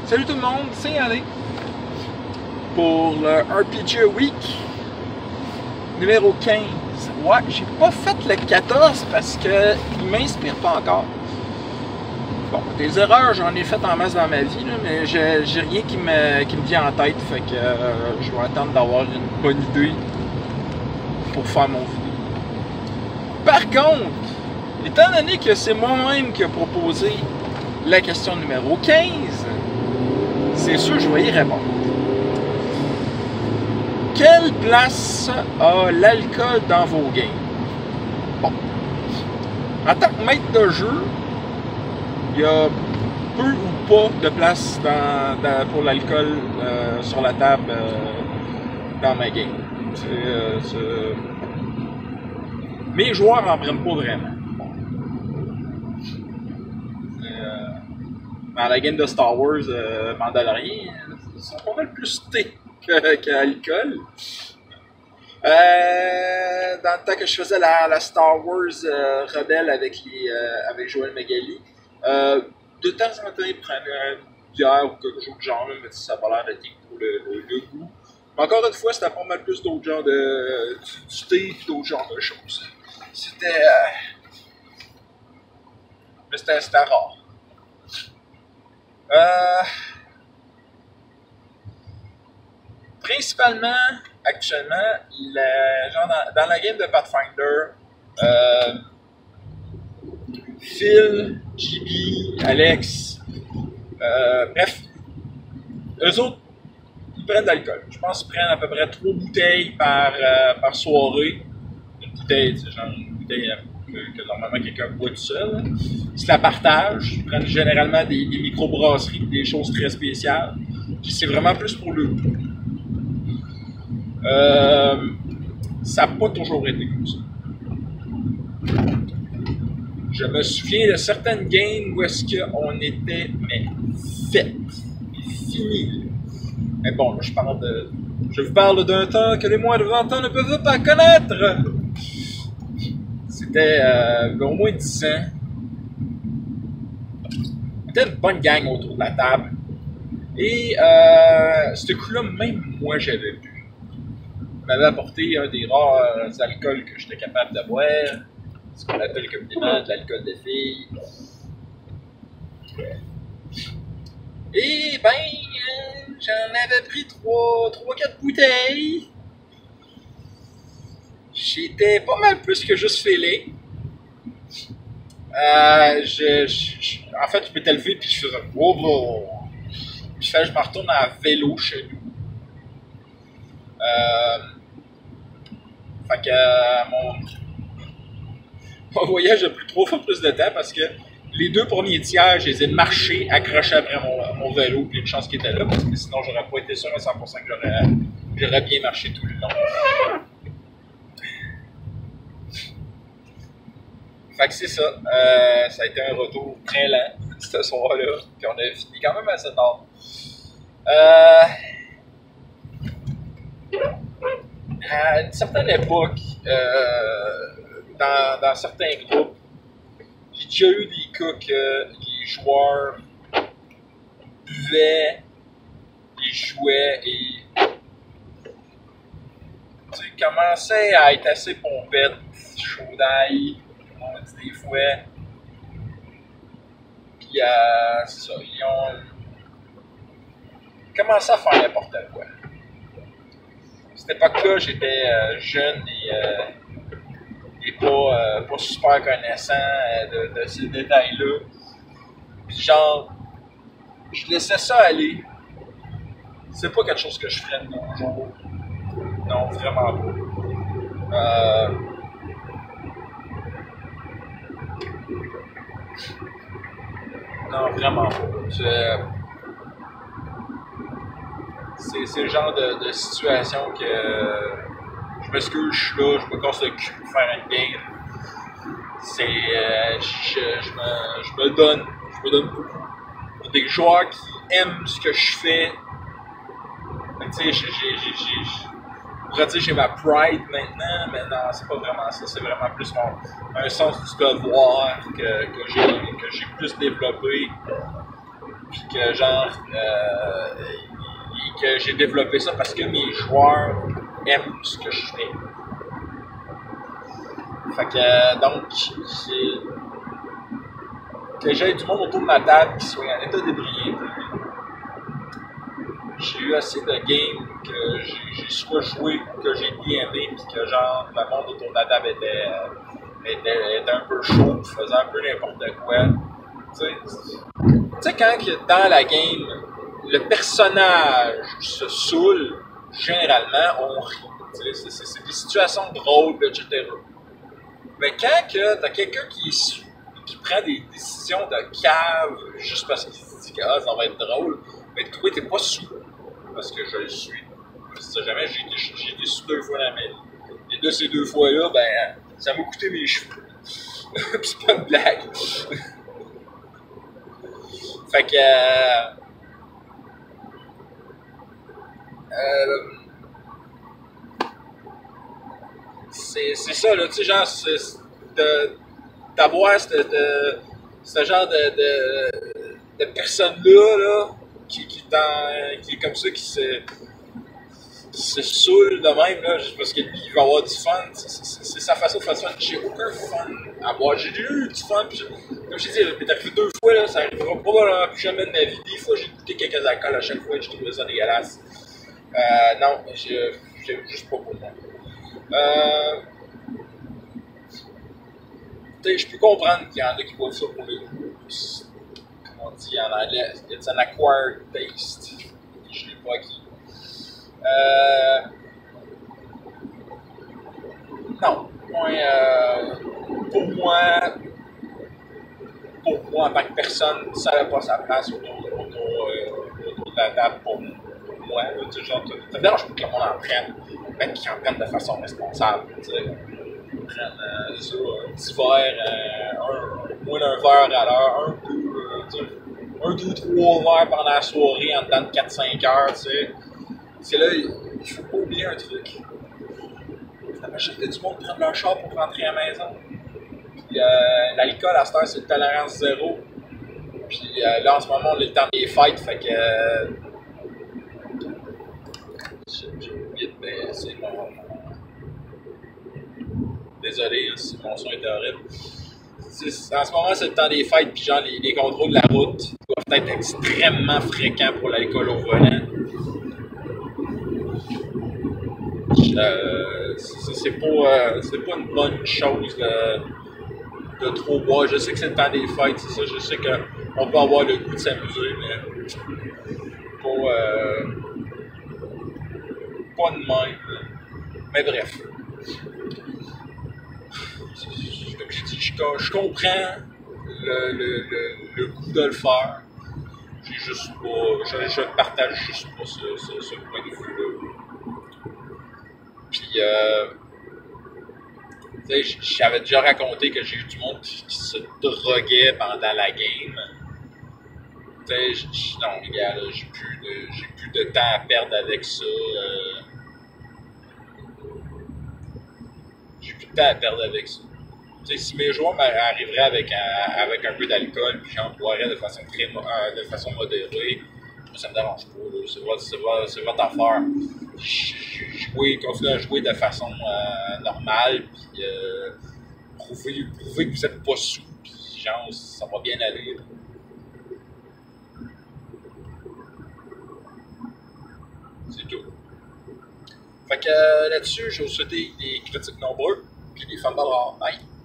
Salut tout le monde, c'est Alain pour le RPG Week numéro 15. Ouais, j'ai pas fait le 14 parce que il m'inspire pas encore. Bon, des erreurs, j'en ai fait en masse dans ma vie, là, mais j'ai rien qui me vient en tête, fait que je vais attendre d'avoir une bonne idée pour faire mon vidéo. Par contre, étant donné que c'est moi-même qui ai proposé la question numéro 15, c'est sûr je vais y répondre. Quelle place a l'alcool dans vos games? Bon. En tant que maître de jeu, il y a peu ou pas de place pour l'alcool sur la table dans ma game. Mes joueurs n'en prennent pas vraiment. Dans la game de Star Wars Mandalorian, ils sont pas mal plus thé qu'alcool. Dans le temps que je faisais la Star Wars Rebelle avec Joël Magali, de temps en temps, ils prenaient une bière ou quelque chose de genre, mais ça n'a pas l'air d'être pour le goût. Mais encore une fois, c'était pas mal plus d'autres genres du thé et d'autres genres de choses. C'était rare. Principalement, actuellement, genre dans la game de Pathfinder, Phil, JB, Alex, bref, eux autres, ils prennent de l'alcool. Je pense qu'ils prennent à peu près 3 bouteilles par soirée. Une bouteille, c'est genre une bouteille que normalement quelqu'un boit tout seul. Ils se la partagent. Ils prennent généralement des microbrasseries, des choses très spéciales. Puis c'est vraiment plus pour le goût. Ça n'a pas toujours été comme ça. Je me souviens de certaines games où est-ce qu'on était fait, fini. Mais bon, là, je vous parle d'un temps que les moins de 20 ans ne peuvent pas connaître. C'était au moins 10 ans. C'était une bonne gang autour de la table. Et ce coup-là, même moi, j'avais bu. Il m'avait apporté un des rares alcools que j'étais capable de boire. Ce qu'on appelle communément de l'alcool de filles. Et ben, j'en avais pris 3-4 bouteilles. J'étais pas mal plus que juste fêlé. En fait, je m'étais levé puis je faisais wow. Puis je me retourne à vélo chez nous. Fait que mon voyage a pris 3 fois plus de temps parce que les 2 premiers tiers, je les ai marchés, accrochés après mon vélo, puis une chance qu'il était là, parce que sinon j'aurais pas été sûr à 100% que j'aurais bien marché tout le long. Fait que c'est ça. Ça a été un retour très lent ce soir-là, puis on a fini quand même assez tard. À une certaine époque, dans certains groupes, j'ai déjà eu des cas que les joueurs buvaient, ils jouaient et commençaient à être assez pompettes, chaud d'ail, on dit des fois. Puis c'est ça, ils ont commencé à faire n'importe quoi. À cette époque-là, j'étais jeune et pas super connaissant de ces détails-là. Puis genre, je laissais ça aller. C'est pas quelque chose que je ferais de mon jour. Non, vraiment pas. Non, vraiment pas. C'est le genre de situation que je m'excuse, je suis là, je me casse le cul pour faire une game. Je me donne beaucoup. Il y a des joueurs qui aiment ce que je fais. Tu sais, on pourrait dire que j'ai ma pride maintenant, mais non, c'est pas vraiment ça. C'est vraiment plus un sens du devoir que j'ai plus développé. puis que genre, et que j'ai développé ça parce que mes joueurs aiment ce que je fais. Fait que, donc, que j'aie du monde autour de ma table qui soit en état d'ébriété. J'ai eu assez de games que j'ai soit joué ou que j'ai bien aimé, puis que genre, le monde autour de la table était un peu chaud, faisait un peu n'importe quoi. Tu sais, quand dans la game, le personnage se saoule, généralement, on rit. C'est des situations drôles, etc. Mais quand t'as quelqu'un qui prend des décisions de cave juste parce qu'il se dit que ça va être drôle, mais toi, t'es pas sous. Parce que je le suis. Si tu sais jamais, j'ai été sous 2 fois dans ma vie. Et de ces 2 fois-là, ben, ça m'a coûté mes cheveux. Pis c'est pas une blague. Fait que. C'est ça, là, tu sais, genre, d'avoir ce genre de personne-là, là, qui est comme ça, qui se saoule de même, là, juste parce que lui, il va avoir du fun. C'est sa façon de faire ça. J'ai aucun fun à boire. J'ai eu du fun, puis comme je t'ai dit, m'est arrivé 2 fois, là, ça arrivera probablement plus jamais de ma vie. Des fois, j'ai goûté quelques alcools à chaque fois et je trouvais ça dégueulasse. Non, j'ai juste pas pour moi. Je peux comprendre qu'il y en a qui boivent ça pour le goût. Comme on dit en anglais, it's an acquired taste. Je l'ai pas acquis. Non. Pour moi, en tant que personne, ça n'a pas sa place autour de la table pour moi. Ça me dérange pas que le monde en prenne, mais qu'ils en prennent de façon responsable. Ils prennent ça, un petit verre, moins d'un verre à l'heure, un, deux, 3 verres pendant la soirée en dedans de 4-5 heures. C'est là, il faut pas oublier un truc. Ça m'achète du monde prendre leur char pour rentrer à la maison. Puis l'alcool à cette heure, c'est le tolérance zéro. Puis là, en ce moment, on est le temps des fêtes, fait que. J'ai oublié de baisser mon. Désolé si mon son était horrible. En ce moment, c'est le temps des fêtes, puis genre, les contrôles de la route doivent être extrêmement fréquents pour l'alcool au volant. C'est pas une bonne chose de trop boire. Je sais que c'est le temps des fêtes, c'est ça. Je sais qu'on peut avoir le goût de s'amuser, mais pas de même. Mais bref. Comme j'ai dit, je comprends le goût de le faire. J'ai juste pas. Je partage juste pas ce point de vue-là. Puis, j'avais déjà raconté que j'ai eu du monde qui se droguait pendant la game. Non, les gars, j'ai plus de temps à perdre avec ça. J'ai plus de temps à perdre avec ça. Si mes joueurs arriveraient avec un peu d'alcool, puis j'en boirais de façon modérée, ça me dérange pas. C'est votre affaire. Continuez à jouer de façon normale, puis prouver que vous n'êtes pas sous, puis genre, ça va bien aller. C'est tout. Fait que là-dessus, je vais vous souhaiter des critiques nombreux, puis des fans de bye.